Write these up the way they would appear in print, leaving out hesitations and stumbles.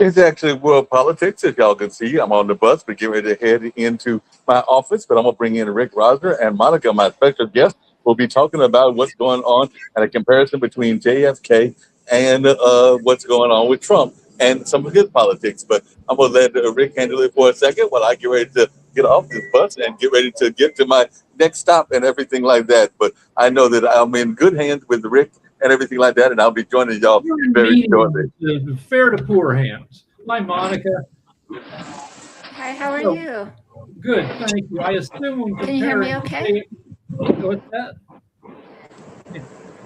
It's actually world politics. As y'all can see, I'm on the bus, but getting ready to head into my office. But I'm going to bring in Rick Rosner and Monica, my special guest. We'll be talking about what's going on and a comparison between JFK and what's going on with Trump and some of his politics. But I'm going to let Rick handle it for a second while I get ready to get off this bus and get ready to get to my next stop and everything like that. But I know that I'm in good hands with Rick and everything like that, and I'll be joining y'all very shortly. Fair to poor hands. Hi, Monica. Hi, how are you? Good, thank you. I assume when Can you hear me okay? What's that?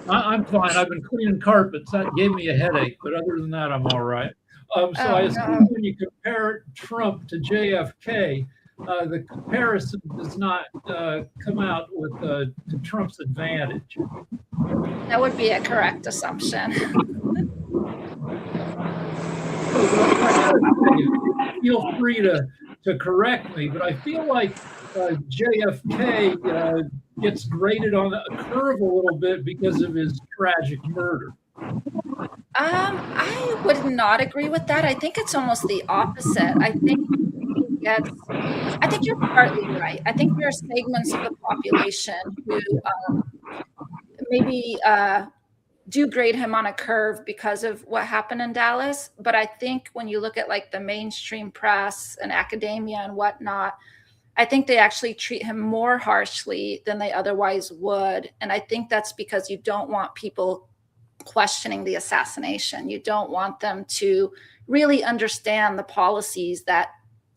I'm fine. I've been cleaning carpets. That gave me a headache, but other than that, I'm all right. I assume when you compare Trump to JFK, the comparison does not come out with to Trump's advantage. That would be a correct assumption. Feel free to correct me, but I feel like JFK gets graded on a curve a little bit because of his tragic murder. I would not agree with that. I think it's almost the opposite. I think you're partly right. I think there are segments of the population who maybe do grade him on a curve because of what happened in Dallas. But I think when you look at like the mainstream press and academia and whatnot, I think they actually treat him more harshly than they otherwise would. And I think that's because you don't want people questioning the assassination. You don't want them to really understand the policies that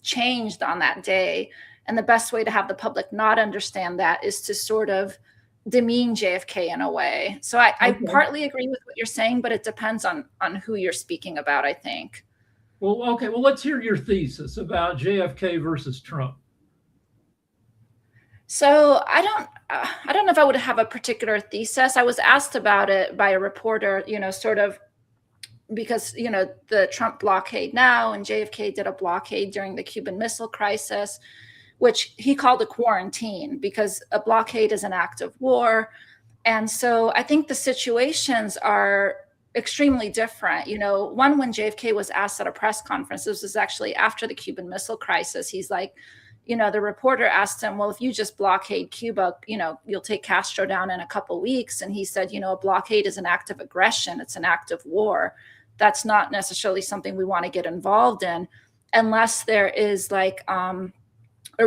changed on that day. And the best way to have the public not understand that is to sort of demean JFK in a way. So I partly agree with what you're saying, but it depends on who you're speaking about, I think. Well, okay. Well, let's hear your thesis about JFK versus Trump. So I don't know if I would have a particular thesis. I was asked about it by a reporter, sort of because, the Trump blockade now and JFK did a blockade during the Cuban Missile Crisis, which he called a quarantine because a blockade is an act of war. And so I think the situations are extremely different. One, when JFK was asked at a press conference, this was actually after the Cuban Missile Crisis, he's like, the reporter asked him, well, if you just blockade Cuba, you'll take Castro down in a couple weeks. And he said, a blockade is an act of aggression. It's an act of war. That's not necessarily something we want to get involved in unless there is like a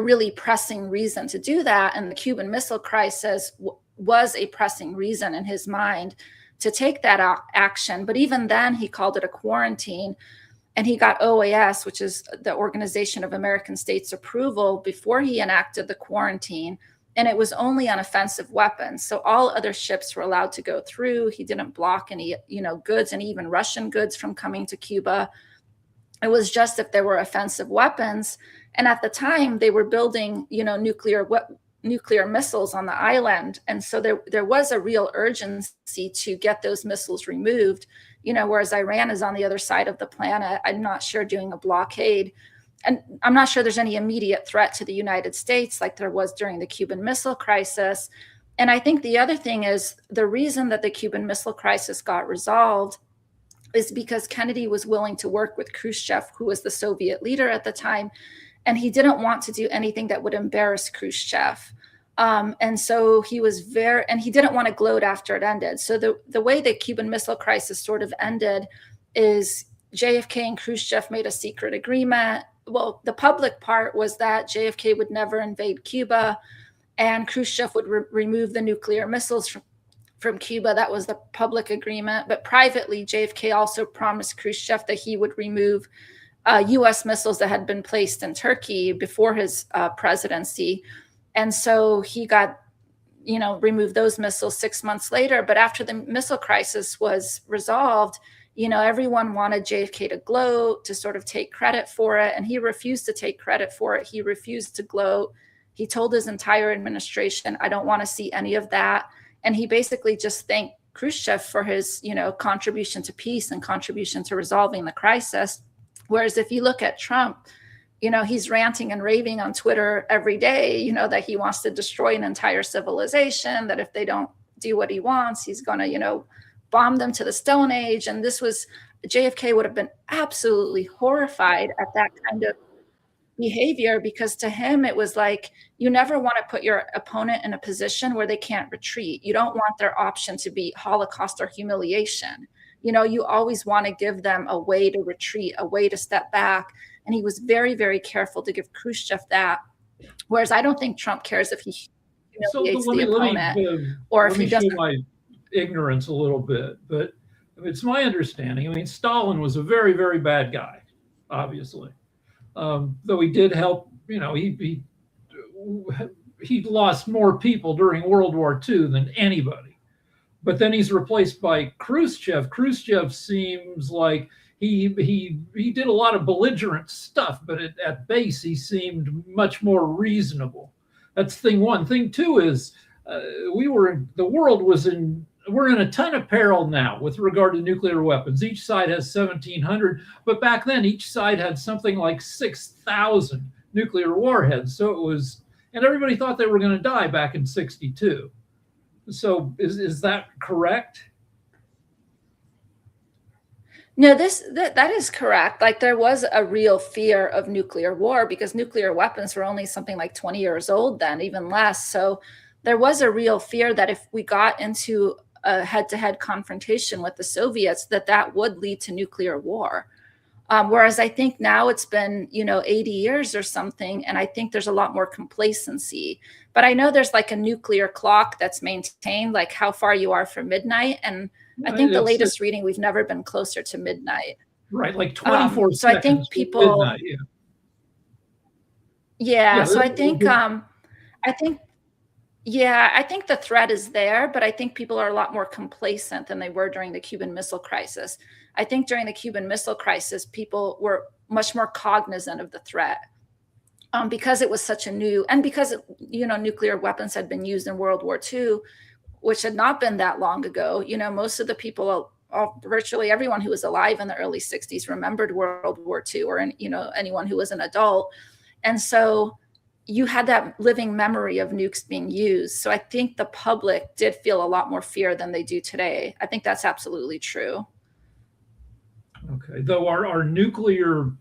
really pressing reason to do that. And the Cuban Missile Crisis was a pressing reason in his mind to take that action. But even then, he called it a quarantine. And he got OAS, which is the Organization of American States approval before he enacted the quarantine. And it was only on offensive weapons. So all other ships were allowed to go through. He didn't block any, goods and even Russian goods from coming to Cuba. It was just if there were offensive weapons. And at the time they were building, nuclear missiles on the island. And so there was a real urgency to get those missiles removed, whereas Iran is on the other side of the planet. I'm not sure doing a blockade. And I'm not sure there's any immediate threat to the United States like there was during the Cuban Missile Crisis. And I think the other thing is the reason that the Cuban Missile Crisis got resolved is because Kennedy was willing to work with Khrushchev, who was the Soviet leader at the time. And he didn't want to do anything that would embarrass Khrushchev. And so he was and he didn't want to gloat after it ended. So the way the Cuban Missile Crisis sort of ended is JFK and Khrushchev made a secret agreement. Well, the public part was that JFK would never invade Cuba and Khrushchev would remove the nuclear missiles from Cuba. That was the public agreement. But privately, JFK also promised Khrushchev that he would remove U.S. missiles that had been placed in Turkey before his presidency. And so he got, removed those missiles 6 months later. But after the missile crisis was resolved, everyone wanted JFK to gloat, to sort of take credit for it. And he refused to take credit for it. He refused to gloat. He told his entire administration, I don't want to see any of that. And he basically just thanked Khrushchev for his, contribution to peace and contribution to resolving the crisis. Whereas if you look at Trump, he's ranting and raving on Twitter every day, that he wants to destroy an entire civilization, that if they don't do what he wants, he's going to, bomb them to the Stone Age. And JFK would have been absolutely horrified at that kind of behavior, because to him, it was like, you never want to put your opponent in a position where they can't retreat. You don't want their option to be Holocaust or humiliation. You always want to give them a way to retreat, a way to step back. And he was very, very careful to give Khrushchev that. Whereas I don't think Trump cares if he humiliates the opponent or if he doesn't. My ignorance a little bit, but it's my understanding. Stalin was a very, very bad guy, obviously. Though he did help, he lost more people during World War II than anybody. But then he's replaced by Khrushchev. Khrushchev seems like he did a lot of belligerent stuff, but at base he seemed much more reasonable. That's thing one. Thing two is we're in a ton of peril now with regard to nuclear weapons. Each side has 1,700, but back then each side had something like 6,000 nuclear warheads. So it was, and everybody thought they were going to die back in '62. So is that correct? No, that is correct. Like, there was a real fear of nuclear war because nuclear weapons were only something like 20 years old then, even less. So there was a real fear that if we got into a head-to-head confrontation with the Soviets, that would lead to nuclear war. Whereas I think now it's been, 80 years or something, and I think there's a lot more complacency. But I know there's like a nuclear clock that's maintained, like how far you are from midnight. And I think the latest reading, we've never been closer to midnight. Right, like 24 seconds. So I think people. Midnight, so I think I think the threat is there, but I think people are a lot more complacent than they were during the Cuban Missile Crisis. I think during the Cuban Missile Crisis, people were much more cognizant of the threat because it was such a new, and because, nuclear weapons had been used in World War II, which had not been that long ago. Most of the people, virtually everyone who was alive in the early 60s remembered World War II, or, anyone who was an adult. And so you had that living memory of nukes being used. So I think the public did feel a lot more fear than they do today. I think that's absolutely true. Okay, though our nuclear,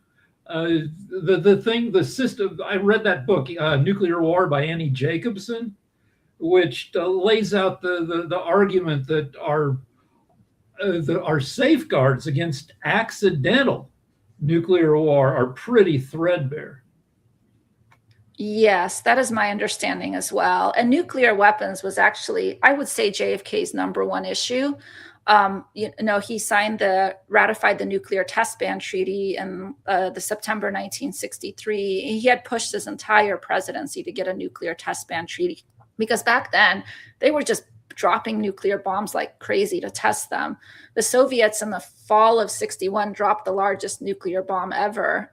the system, I read that book, Nuclear War by Annie Jacobsen, which lays out the argument that our safeguards against accidental nuclear war are pretty threadbare. Yes, that is my understanding as well. And nuclear weapons was actually, I would say, JFK's number one issue. He ratified the Nuclear Test Ban Treaty in the September 1963. He had pushed his entire presidency to get a nuclear test ban treaty because back then they were just dropping nuclear bombs like crazy to test them. The Soviets in the fall of '61 dropped the largest nuclear bomb ever.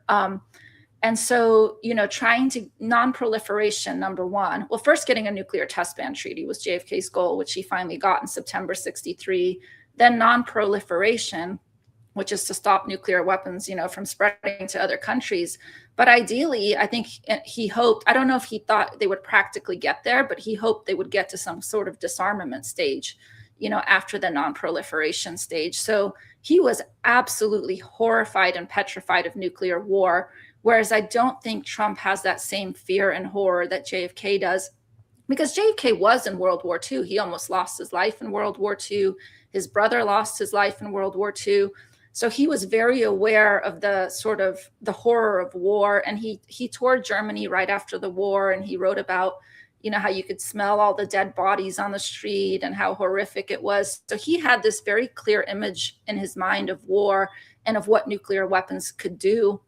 And so, trying to non-proliferation, number one, well, first getting a nuclear test ban treaty was JFK's goal, which he finally got in September '63. Then non-proliferation, which is to stop nuclear weapons, from spreading to other countries. But ideally, I think he hoped, I don't know if he thought they would practically get there, but he hoped they would get to some sort of disarmament stage, after the non-proliferation stage. So he was absolutely horrified and petrified of nuclear war. Whereas I don't think Trump has that same fear and horror that JFK does, because JFK was in World War II. He almost lost his life in World War II. His brother lost his life in World War II. So he was very aware of the sort of the horror of war. And he toured Germany right after the war. And he wrote about, how you could smell all the dead bodies on the street and how horrific it was. So he had this very clear image in his mind of war and of what nuclear weapons could do.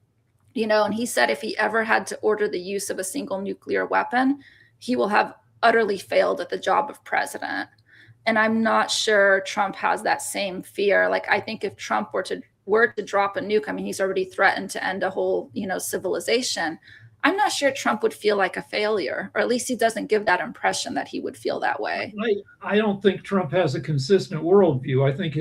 And he said if he ever had to order the use of a single nuclear weapon, he will have utterly failed at the job of president. And I'm not sure Trump has that same fear. Like, I think if Trump were to drop a nuke, I mean, he's already threatened to end a whole, civilization. I'm not sure Trump would feel like a failure, or at least he doesn't give that impression that he would feel that way. I don't think Trump has a consistent worldview. I think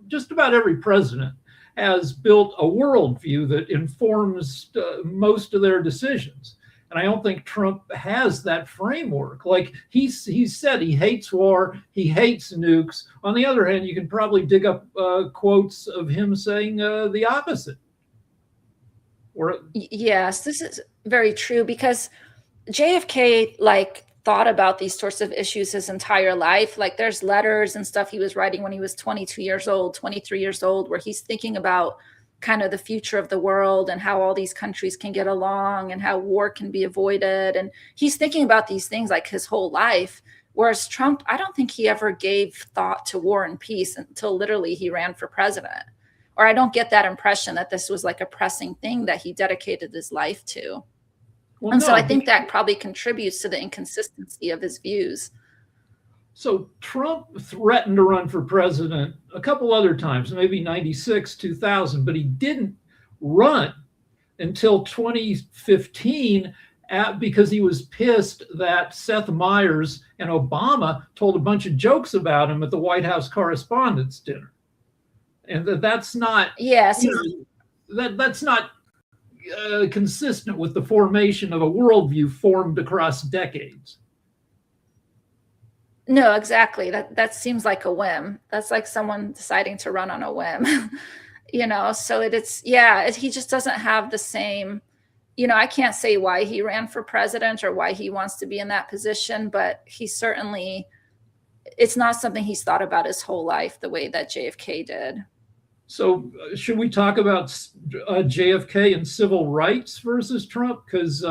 just about every president has built a worldview that informs most of their decisions. And I don't think Trump has that framework. Like he said, he hates war, he hates nukes. On the other hand, you can probably dig up quotes of him saying the opposite. Yes, this is very true, because JFK thought about these sorts of issues his entire life. Like, there's letters and stuff he was writing when he was 22 years old, 23 years old, where he's thinking about kind of the future of the world and how all these countries can get along and how war can be avoided. And he's thinking about these things like his whole life. Whereas Trump, I don't think he ever gave thought to war and peace until literally he ran for president. Or I don't get that impression that this was like a pressing thing that he dedicated his life to. Well, so I think that probably contributes to the inconsistency of his views. So Trump threatened to run for president a couple other times, maybe 96, 2000, but he didn't run until 2015 because he was pissed that Seth Meyers and Obama told a bunch of jokes about him at the White House Correspondents' Dinner. And that's not, yes, that's not consistent with the formation of a worldview formed across decades. No, exactly. That seems like a whim. That's like someone deciding to run on a whim, so he just doesn't have the same, I can't say why he ran for president or why he wants to be in that position, but it's not something he's thought about his whole life the way that JFK did. So should we talk about JFK and civil rights versus Trump? Because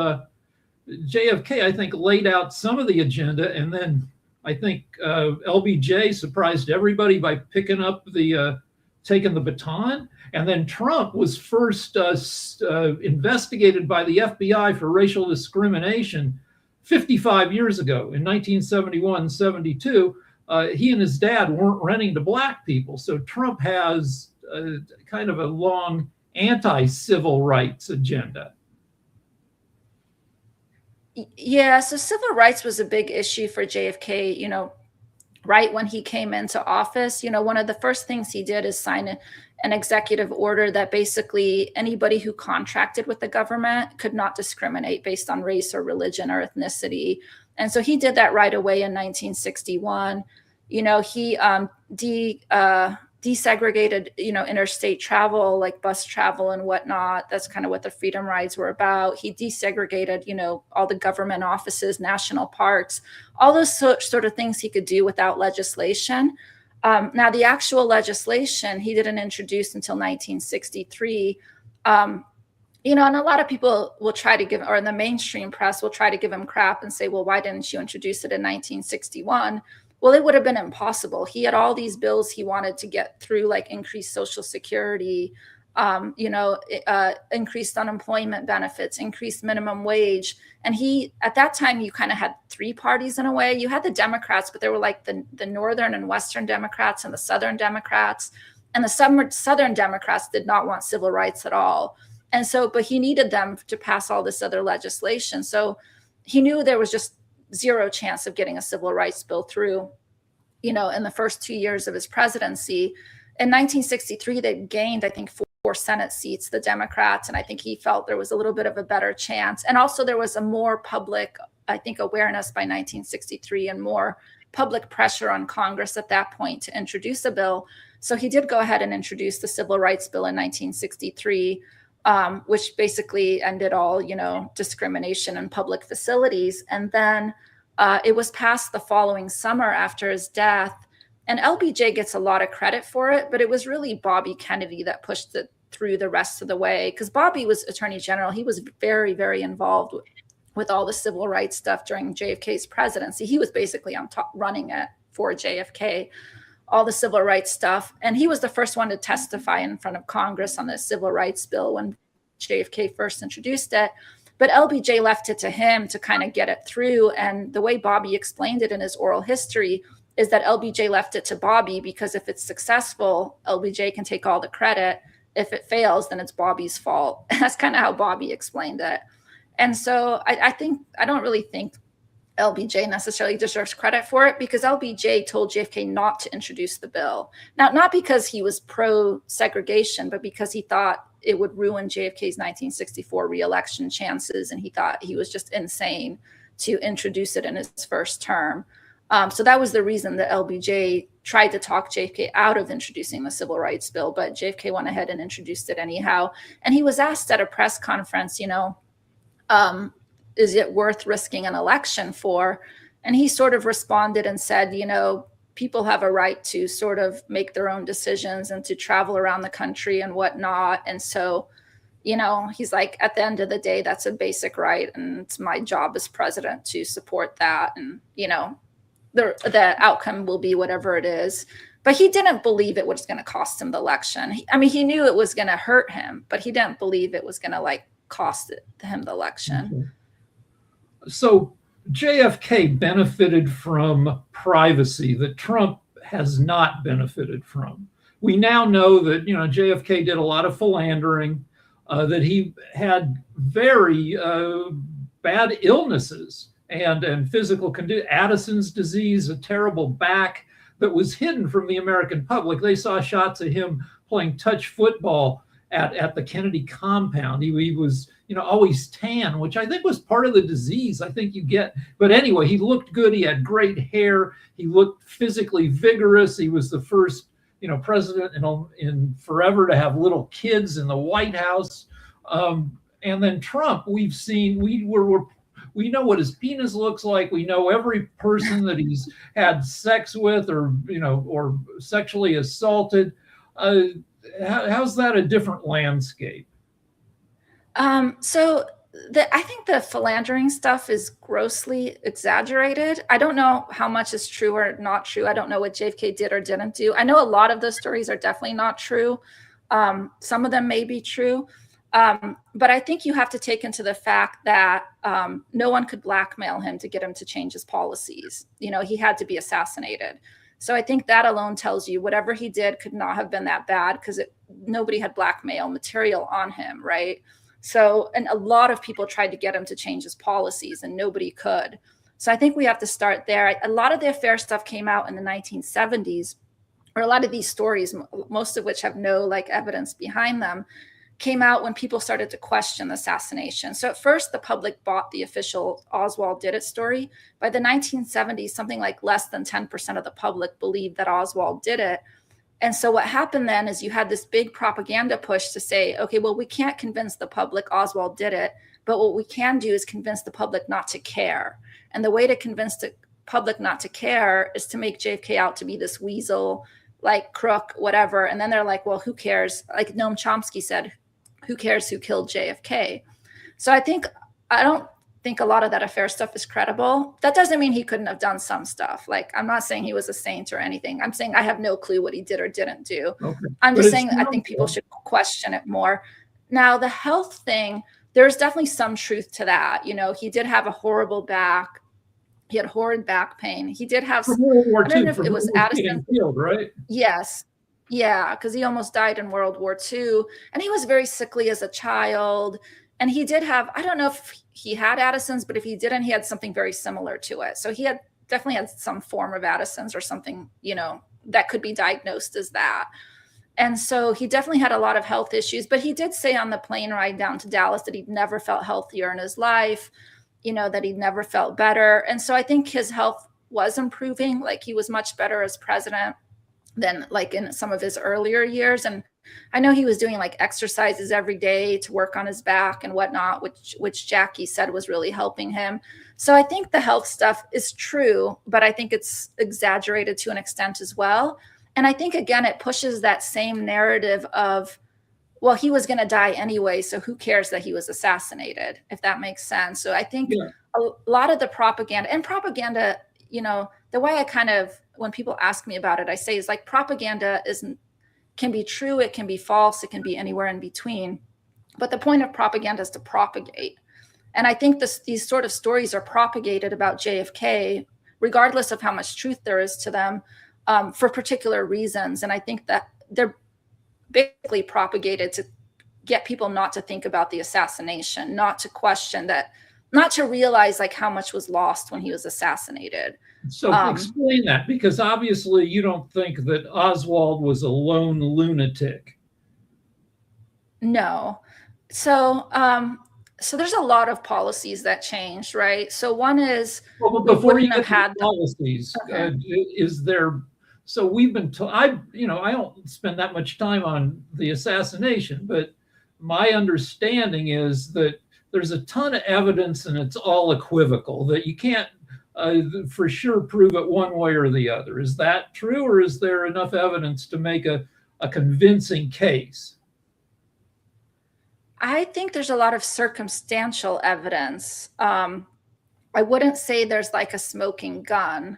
JFK, I think, laid out some of the agenda, and then I think LBJ surprised everybody by taking the baton. And then Trump was first investigated by the FBI for racial discrimination 55 years ago in 1971, 72. He and his dad weren't renting to black people. So Trump has kind of a long anti-civil rights agenda. Yeah, so civil rights was a big issue for JFK, right when he came into office. One of the first things he did is sign an executive order that basically anybody who contracted with the government could not discriminate based on race or religion or ethnicity. And so he did that right away in 1961. He desegregated, interstate travel, like bus travel and whatnot. That's kind of what the freedom rides were about. He desegregated, all the government offices, national parks, all those sort of things he could do without legislation. Now, the actual legislation he didn't introduce until 1963. And a lot of people will try to or in the mainstream press will try to give him crap and say, well, why didn't you introduce it in 1961? Well, it would have been impossible. He had all these bills he wanted to get through, like increased Social Security, increased unemployment benefits, increased minimum wage. And at that time, you kind of had three parties in a way. You had the Democrats, but they were like the Northern and Western Democrats and the Southern Democrats. And the Southern Democrats did not want civil rights at all. And so, but he needed them to pass all this other legislation. So he knew there was just zero chance of getting a civil rights bill through, in the first 2 years of his presidency. In 1963, they gained, I think, 4 Senate seats, the Democrats, and I think he felt there was a little bit of a better chance. And also there was a more public, I think, awareness by 1963 and more public pressure on Congress at that point to introduce a bill. So he did go ahead and introduce the Civil Rights Bill in 1963, which basically ended all, discrimination in public facilities. And then it was passed the following summer after his death. And LBJ gets a lot of credit for it, but it was really Bobby Kennedy that pushed it through the rest of the way, because Bobby was Attorney General. He was very, very involved with all the civil rights stuff during JFK's presidency. He was basically on top running it for JFK. all the civil rights stuff. And he was the first one to testify in front of Congress on the civil rights bill when JFK first introduced it. But LBJ left it to him to kind of get it through. And the way Bobby explained it in his oral history is that LBJ left it to Bobby because if it's successful, LBJ can take all the credit. If it fails, then it's Bobby's fault. That's kind of how Bobby explained it. And so I don't really think LBJ necessarily deserves credit for it, because LBJ told JFK not to introduce the bill. Now, not because he was pro-segregation, but because he thought it would ruin JFK's 1964 re-election chances, and he thought he was just insane to introduce it in his first term. So that was the reason that LBJ tried to talk JFK out of introducing the civil rights bill, but JFK went ahead and introduced it anyhow. And he was asked at a press conference, is it worth risking an election for? And he sort of responded and said, people have a right to sort of make their own decisions and to travel around the country and whatnot. And so, he's like, at the end of the day, that's a basic right. And it's my job as president to support that. And, the outcome will be whatever it is. But he didn't believe it was going to cost him the election. He knew it was going to hurt him, but he didn't believe it was going to cost him the election. Okay. So JFK benefited from privacy that Trump has not benefited from. We now know that, JFK did a lot of philandering, that he had very bad illnesses and physical condition, Addison's disease, a terrible back that was hidden from the American public. They saw shots of him playing touch football at the Kennedy compound. He was, always tan, which I think was part of the disease I think you get. But anyway, he looked good. He had great hair. He looked physically vigorous. He was the first, president in forever to have little kids in the White House. And then Trump, we know what his penis looks like. We know every person that he's had sex with or sexually assaulted. How's that a different landscape? So I think the philandering stuff is grossly exaggerated. I don't know how much is true or not true. I don't know what JFK did or didn't do. I know a lot of those stories are definitely not true. Some of them may be true. But I think you have to take into the fact that no one could blackmail him to get him to change his policies. He had to be assassinated. So I think that alone tells you whatever he did could not have been that bad, because nobody had blackmail material on him, right? So, and a lot of people tried to get him to change his policies and nobody could. So I think we have to start there. A lot of the affair stuff came out in the 1970s, or a lot of these stories, most of which have no evidence behind them, came out when people started to question the assassination. So at first, the public bought the official Oswald did it story. By the 1970s, something like less than 10% of the public believed that Oswald did it. And so what happened then is you had this big propaganda push to say, okay, well, we can't convince the public Oswald did it, but what we can do is convince the public not to care. And the way to convince the public not to care is to make JFK out to be this weasel, crook, whatever. And then they're like, well, who cares? Like Noam Chomsky said, who cares who killed JFK? So I don't think a lot of that affair stuff is credible. That doesn't mean he couldn't have done some stuff. I'm not saying he was a saint or anything. I'm saying I have no clue what he did or didn't do. Okay. I'm just saying I think people should question it more. Now, the health thing, there's definitely some truth to that. He did have a horrible back. He had horrid back pain. He did have, I don't know if it was Addison. Right? Yes. Yeah, because he almost died in World War II. And he was very sickly as a child. And he did have, I don't know if he had Addison's, but if he didn't, he had something very similar to it. So he definitely had some form of Addison's or something, that could be diagnosed as that. And so he definitely had a lot of health issues. But he did say on the plane ride down to Dallas that he'd never felt healthier in his life, that he'd never felt better. And so I think his health was improving. He was much better as president than in some of his earlier years. And I know he was doing exercises every day to work on his back and whatnot, which Jackie said was really helping him. So I think the health stuff is true, but I think it's exaggerated to an extent as well. And I think, again, it pushes that same narrative of, well, he was going to die anyway, so who cares that he was assassinated, if that makes sense. So I think a lot of the propaganda, the way I kind of when people ask me about it, I say is like propaganda can be true, it can be false, it can be anywhere in between. But the point of propaganda is to propagate. And I think these sort of stories are propagated about JFK, regardless of how much truth there is to them, for particular reasons. And I think that they're basically propagated to get people not to think about the assassination, not to question that, not to realize like how much was lost when he was assassinated. So explain that, because obviously you don't think that Oswald was a lone lunatic. No. So so there's a lot of policies that changed, right? So one is, well, before you get had policies, okay. Is there? So we've been told. I don't spend that much time on the assassination, but my understanding is that there's a ton of evidence, and it's all equivocal. That you can't for sure prove it one way or the other. Is that true, or is there enough evidence to make a convincing case? I think there's a lot of circumstantial evidence. I wouldn't say there's like a smoking gun,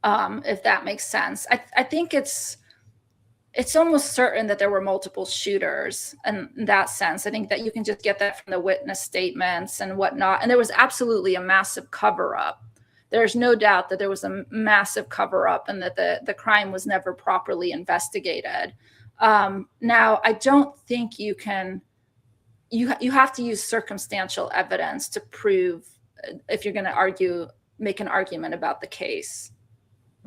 if that makes sense. I think it's almost certain that there were multiple shooters in that sense. I think that you can just get that from the witness statements and whatnot. And there was absolutely a massive cover-up. There's no doubt that there was a massive cover-up and that the crime was never properly investigated. Now, I don't think you can... You have to use circumstantial evidence to prove, if you're going to make an argument about the case.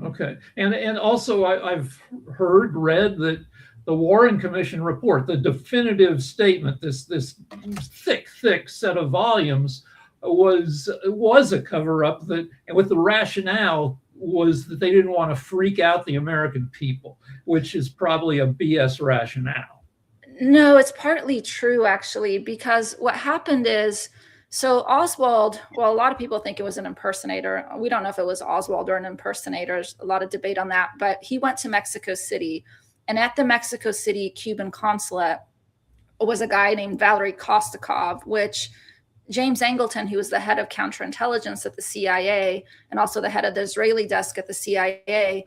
Okay, and also I've read that the Warren Commission report, the definitive statement, this thick set of volumes, was a cover-up that, and with the rationale was that they didn't want to freak out the American people, which is probably a BS rationale. No, it's partly true, actually, because what happened is, so Oswald, well, a lot of people think it was an impersonator. We don't know if it was Oswald or an impersonator. There's a lot of debate on that, but he went to Mexico City, and at the Mexico City Cuban consulate was a guy named Valery Kostikov, which James Angleton, who was the head of counterintelligence at the CIA and also the head of the Israeli desk at the CIA,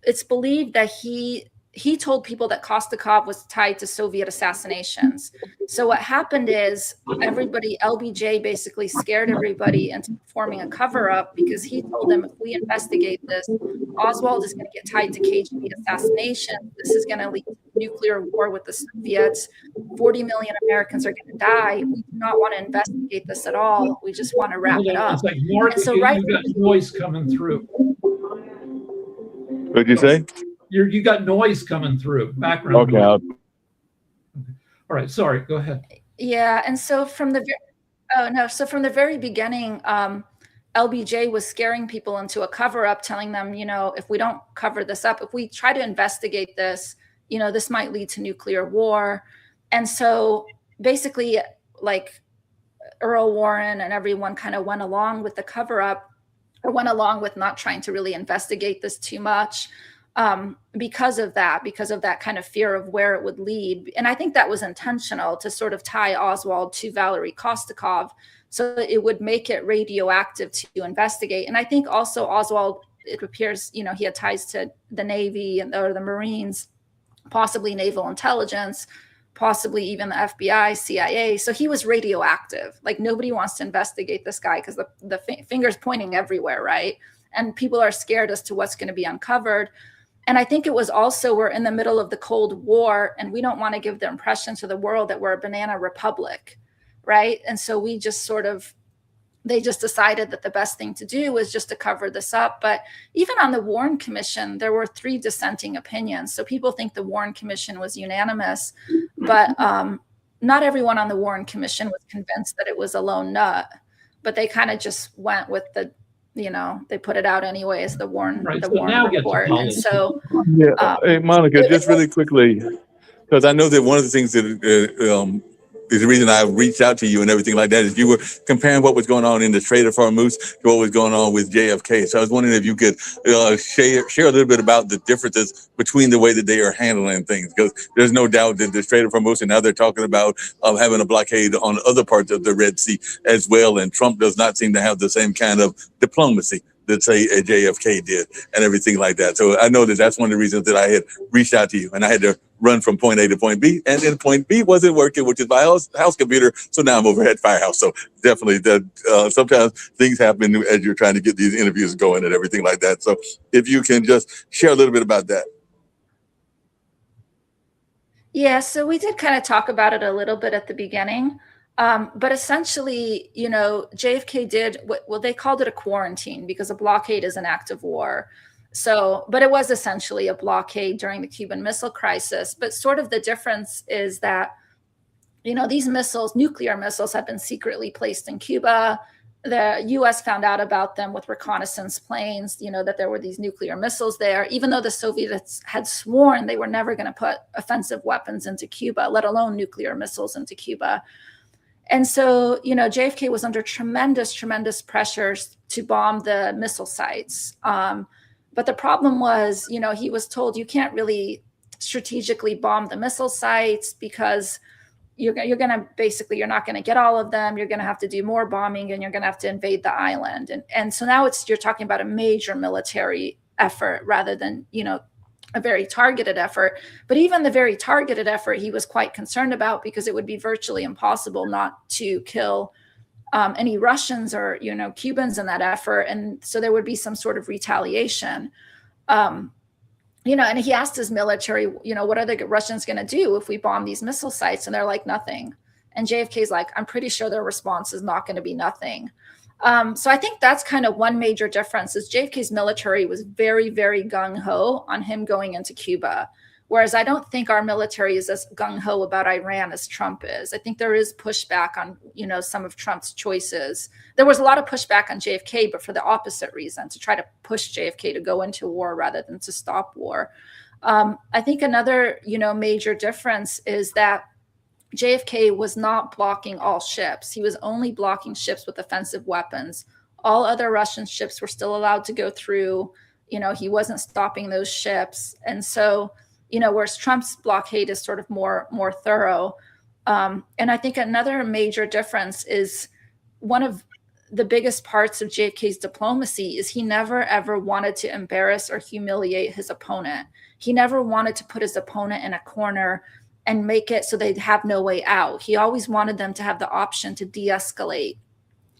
it's believed that he told people that Kostikov was tied to Soviet assassinations. So what happened is LBJ basically scared everybody into forming a cover-up because he told them, if we investigate this, Oswald is going to get tied to KGB assassination. This is going to lead to nuclear war with the Soviets. 40 million Americans are going to die. We do not want to investigate this at all. We just want to wrap it up. It's like, Mark, so you got noise coming through. What'd you say? You got noise coming through, background. Okay. All right, sorry, go ahead. Yeah, and so from the very beginning, LBJ was scaring people into a cover-up, telling them, if we don't cover this up, if we try to investigate this, this might lead to nuclear war. And so basically, like, Earl Warren and everyone kind of went along with the cover-up, or went along with not trying to really investigate this too much. Because of that kind of fear of where it would lead. And I think that was intentional, to sort of tie Oswald to Valery Kostikov so that it would make it radioactive to investigate. And I think also Oswald, it appears, he had ties to the Navy or the Marines, possibly naval intelligence, possibly even the FBI, CIA. So he was radioactive. Like, nobody wants to investigate this guy because the finger's pointing everywhere, right? And people are scared as to what's going to be uncovered. And I think it was also, we're in the middle of the Cold War, and we don't want to give the impression to the world that we're a banana republic, right? And so they just decided that the best thing to do was just to cover this up. But even on the Warren Commission, there were 3 dissenting opinions. So people think the Warren Commission was unanimous, but not everyone on the Warren Commission was convinced that it was a lone nut. But they kind of just went with they put it out anyway as the Warren report. And so, hey, Monica, just really quickly, because I know that one of the things that is the reason I reached out to you and everything like that is you were comparing what was going on in the Strait of Hormuz to what was going on with JFK. So I was wondering if you could share a little bit about the differences between the way that they are handling things, because there's no doubt that the Strait of Hormuz, and now they're talking about having a blockade on other parts of the Red Sea as well. And Trump does not seem to have the same kind of diplomacy that say JFK did and everything like that. So I know that that's one of the reasons that I had reached out to you, and I had to run from point A to point B, and then point B wasn't working, which is my house computer. So now I'm over at Firehouse. So definitely that sometimes things happen as you're trying to get these interviews going and everything like that. So if you can just share a little bit about that. Yeah, so we did kind of talk about it a little bit at the beginning. But essentially, you know, JFK did well, they called it a quarantine because a blockade is an act of war. So, but it was essentially a blockade during the Cuban Missile Crisis. But sort of the difference is that, you know, these missiles, nuclear missiles, have been secretly placed in Cuba. The US found out about them with reconnaissance planes, you know, that there were these nuclear missiles there, even though the Soviets had sworn they were never going to put offensive weapons into Cuba, let alone nuclear missiles into Cuba. And so, you know, JFK was under tremendous pressures to bomb the missile sites. But the problem was, you know, he was told you can't really strategically bomb the missile sites because you're going to basically, you're not going to get all of them. You're going to have to do more bombing and you're going to have to invade the island. And so now you're talking about a major military effort rather than, you know, a very targeted effort. But even the very targeted effort, he was quite concerned about because it would be virtually impossible not to kill any Russians or, you know, Cubans in that effort. And so there would be some sort of retaliation. You know, and he asked his military, you know, what are the Russians going to do if we bomb these missile sites? And they're like, nothing. And JFK's like, I'm pretty sure their response is not going to be nothing. So I think that's kind of one major difference is JFK's military was very gung-ho on him going into Cuba. Whereas I don't think our military is as gung-ho about Iran as Trump is. I think there is pushback on, you know, some of Trump's choices. There was a lot of pushback on JFK, but for the opposite reason, to try to push JFK to go into war rather than to stop war. I think another, you know, major difference is that JFK was not blocking all ships. He was only blocking ships with offensive weapons. All other Russian ships were still allowed to go through. You know, he wasn't stopping those ships. And so, you know, whereas Trump's blockade is sort of more thorough. And I think another major difference is one of the biggest parts of JFK's diplomacy is he never, ever wanted to embarrass or humiliate his opponent. He never wanted to put his opponent in a corner and make it so they'd have no way out. He always wanted them to have the option to de-escalate.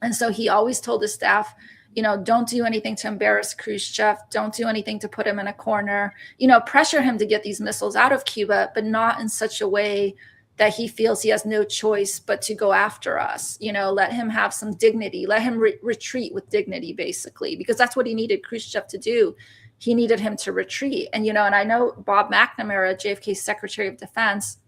And so he always told his staff, you know, don't do anything to embarrass Khrushchev. Don't do anything to put him in a corner. You know, pressure him to get these missiles out of Cuba, but not in such a way that he feels he has no choice but to go after us. You know, let him have some dignity. Let him retreat with dignity, basically, because that's what he needed Khrushchev to do. He needed him to retreat. And, you know, and I know Bob McNamara, JFK's Secretary of Defense,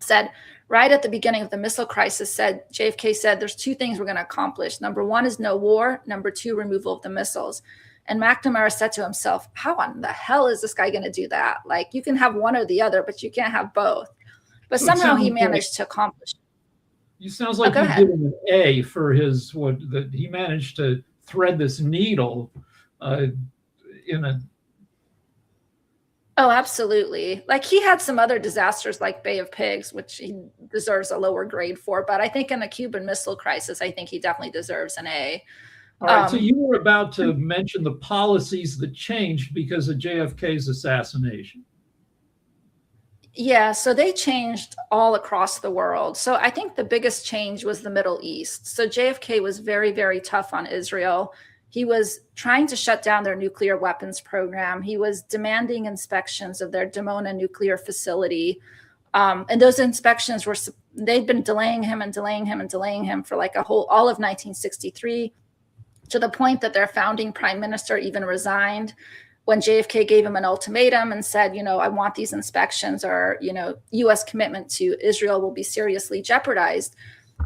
said right at the beginning of the missile crisis, JFK said, there's two things we're going to accomplish. Number one is no war. Number two, removal of the missiles. And McNamara said to himself, how in the hell is this guy going to do that? Like, you can have one or the other, but you can't have both. But somehow he managed to accomplish it. You sounds like you give him an A for his, he managed to thread this needle in a. Oh, absolutely. Like, he had some other disasters like Bay of Pigs, which he deserves a lower grade for. But I think in the Cuban Missile Crisis, I think he definitely deserves an A. All right. So you were about to mention the policies that changed because of JFK's assassination. Yeah, so they changed all across the world. So I think the biggest change was the Middle East. So JFK was very tough on Israel. He was trying to shut down their nuclear weapons program. He was demanding inspections of their Dimona nuclear facility. And those inspections they'd been delaying him for like all of 1963, to the point that their founding prime minister even resigned when JFK gave him an ultimatum and said, you know, I want these inspections, or, you know, U.S. commitment to Israel will be seriously jeopardized.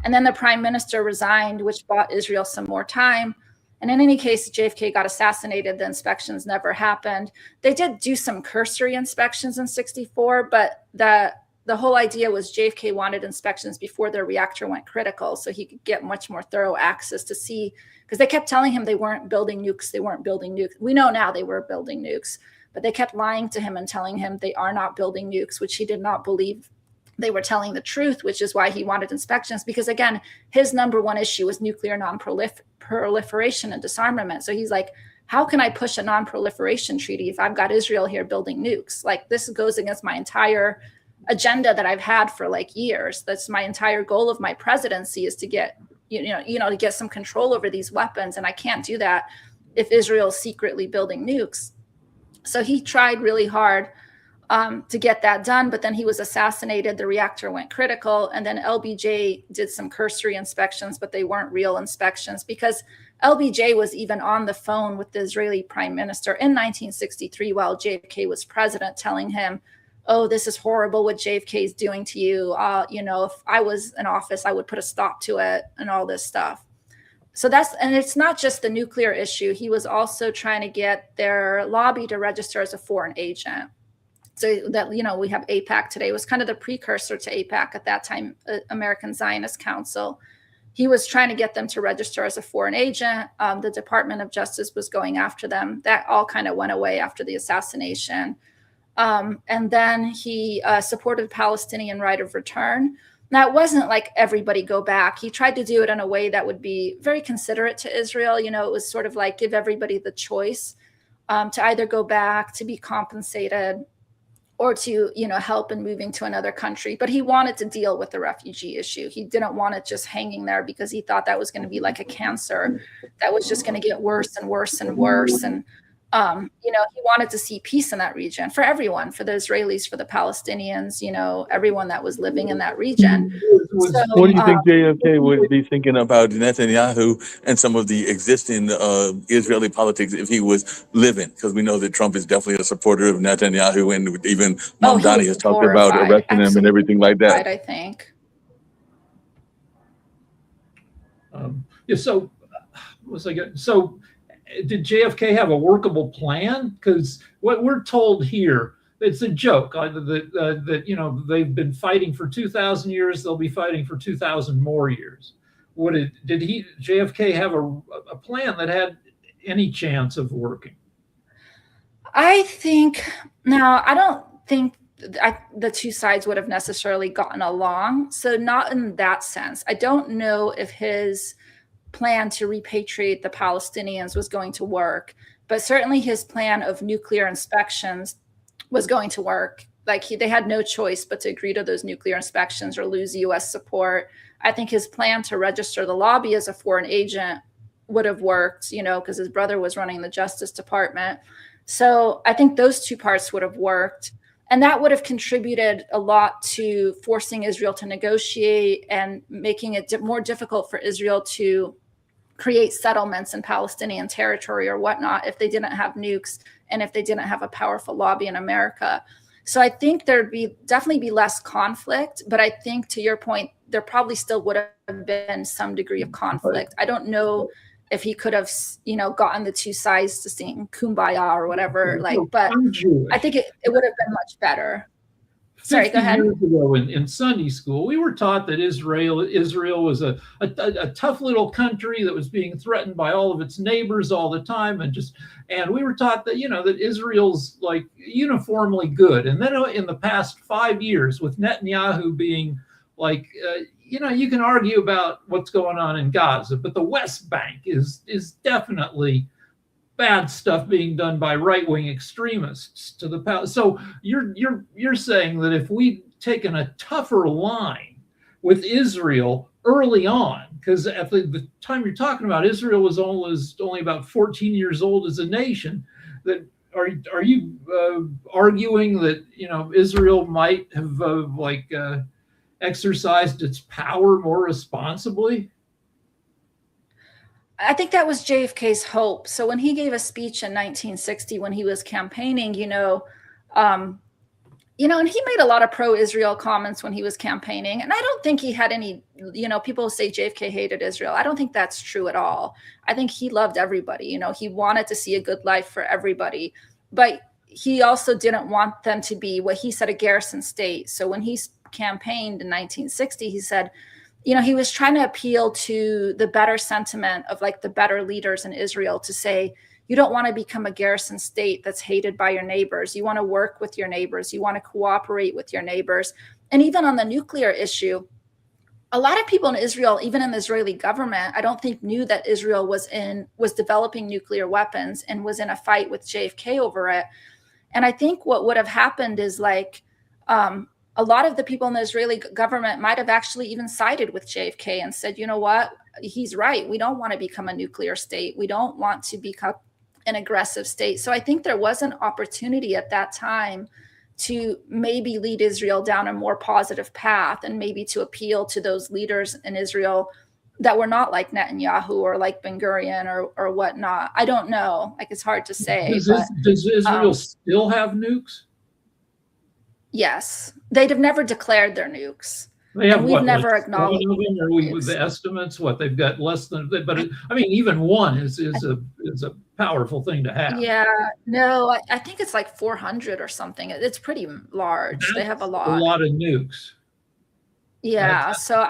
And then the prime minister resigned, which bought Israel some more time. And in any case, JFK got assassinated. The inspections never happened. They did do some cursory inspections in 64, but the whole idea was JFK wanted inspections before their reactor went critical, so he could get much more thorough access to see, because they kept telling him they weren't building nukes. We know now they were building nukes, but they kept lying to him and telling him they are not building nukes, which he did not believe they were telling the truth, which is why he wanted inspections. Because again, his number one issue was nuclear non-proliferation and disarmament. So he's like, how can I push a non-proliferation treaty if I've got Israel here building nukes? Like, this goes against my entire agenda that I've had for like years. That's my entire goal of my presidency, is to get, to get some control over these weapons. And I can't do that if Israel's secretly building nukes. So he tried really hard to get that done, but then he was assassinated. The reactor went critical, and then LBJ did some cursory inspections, but they weren't real inspections, because LBJ was even on the phone with the Israeli prime minister in 1963 while JFK was president, telling him, oh, this is horrible what JFK is doing to you. If I was in office, I would put a stop to it, and all this stuff. So and it's not just the nuclear issue. He was also trying to get their lobby to register as a foreign agent. So that, we have AIPAC today. It was kind of the precursor to AIPAC at that time, American Zionist Council. He was trying to get them to register as a foreign agent. The Department of Justice was going after them. That all kind of went away after the assassination. And then he supported Palestinian right of return. Now, it wasn't like everybody go back. He tried to do it in a way that would be very considerate to Israel. It was sort of like give everybody the choice to either go back, to be compensated, or to, help in moving to another country. But he wanted to deal with the refugee issue. He didn't want it just hanging there, because he thought that was going to be like a cancer that was just going to get worse and worse and worse. And, he wanted to see peace in that region for everyone, for the Israelis, for the Palestinians, everyone that was living in that region. So, what do you think JFK would be thinking about Netanyahu and some of the existing Israeli politics if he was living? Because we know that Trump is definitely a supporter of Netanyahu, and even Mamdani has talked about arresting him and everything like that. I think. So did JFK have a workable plan? Because what we're told here, it's a joke that they've been fighting for 2,000 years. They'll be fighting for 2,000 more years. Did JFK have a plan that had any chance of working? I don't think the two sides would have necessarily gotten along. So not in that sense. I don't know if his plan to repatriate the Palestinians was going to work, but certainly his plan of nuclear inspections was going to work. Like, they had no choice but to agree to those nuclear inspections or lose US support. I think his plan to register the lobby as a foreign agent would have worked, because his brother was running the Justice Department. So I think those two parts would have worked. And that would have contributed a lot to forcing Israel to negotiate and making it more difficult for Israel to create settlements in Palestinian territory or whatnot if they didn't have nukes and if they didn't have a powerful lobby in America. So I think there'd definitely be less conflict, but I think, to your point, there probably still would have been some degree of conflict. I don't know if he could have, gotten the two sides to sing Kumbaya or whatever, but I think it would have been much better. Sorry, go ahead. 50 years ago in Sunday school, we were taught that Israel was a tough little country that was being threatened by all of its neighbors all the time, and we were taught that that Israel's like uniformly good. And then in the past 5 years, with Netanyahu being like, you can argue about what's going on in Gaza, but the West Bank is definitely bad stuff being done by right-wing extremists to the so you're saying that if we'd taken a tougher line with Israel early on, because at the time you're talking about, Israel was only about 14 years old as a nation, that are you arguing that Israel might have exercised its power more responsibly? I think that was JFK's hope. So when he gave a speech in 1960, when he was campaigning, and he made a lot of pro-Israel comments when he was campaigning. And I don't think he had any, people say JFK hated Israel. I don't think that's true at all. I think he loved everybody. He wanted to see a good life for everybody, but he also didn't want them to be what he said, a garrison state. So when he campaigned in 1960, he said, he was trying to appeal to the better sentiment of like the better leaders in Israel to say, you don't want to become a garrison state that's hated by your neighbors. You want to work with your neighbors. You want to cooperate with your neighbors. And even on the nuclear issue, a lot of people in Israel, even in the Israeli government, I don't think knew that Israel was developing nuclear weapons and was in a fight with JFK over it. And I think what would have happened is like a lot of the people in the Israeli government might have actually even sided with JFK and said, you know what, he's right. We don't want to become a nuclear state. We don't want to become an aggressive state. So I think there was an opportunity at that time to maybe lead Israel down a more positive path and maybe to appeal to those leaders in Israel that were not like Netanyahu or like Ben Gurion or whatnot. I don't know. Like, it's hard to say. Does Israel still have nukes? Yes. They'd have never declared their nukes. They have we've never acknowledged the estimates, what they've got less than, but I mean, even one is a powerful thing to have. Yeah, no, I think it's like 400 or something. It's pretty large. They have a lot of nukes. Yeah, so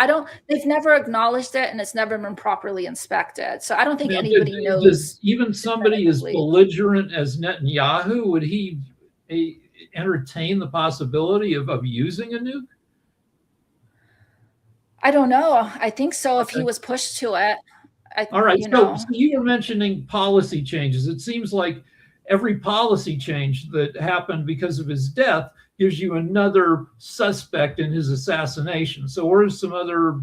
they've never acknowledged it, and it's never been properly inspected. So I don't think anybody knows. Does even somebody as belligerent as Netanyahu, would he entertain the possibility of using a nuke? I don't know. I think so. If he was pushed to it. All right. So you were mentioning policy changes. It seems like every policy change that happened because of his death gives you another suspect in his assassination. So what are some other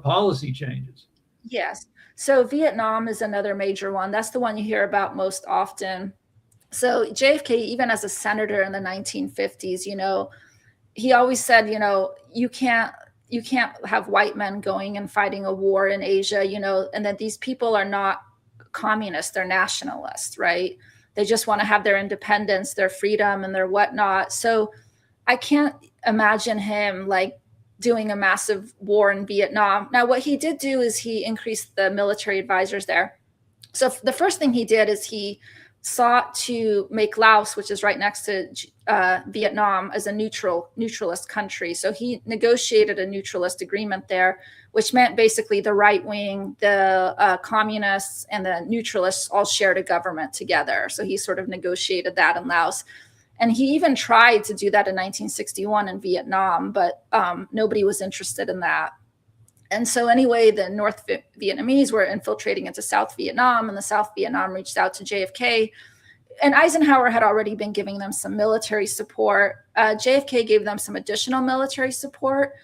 policy changes? Yes. So Vietnam is another major one. That's the one you hear about most often. So JFK, even as a senator in the 1950s, he always said, you can't have white men going and fighting a war in Asia, and that these people are not communists, they're nationalists, right? They just want to have their independence, their freedom, and their whatnot. So I can't imagine him like doing a massive war in Vietnam. Now, what he did do is he increased the military advisors there. So the first thing he did is he sought to make Laos, which is right next to Vietnam, as a neutralist country. So he negotiated a neutralist agreement there, which meant basically the right wing, the communists, and the neutralists all shared a government together. So he sort of negotiated that in Laos. And he even tried to do that in 1961 in Vietnam, but nobody was interested in that. And so anyway, the North Vietnamese were infiltrating into South Vietnam, and the South Vietnam reached out to JFK. And Eisenhower had already been giving them some military support. JFK gave them some additional military support,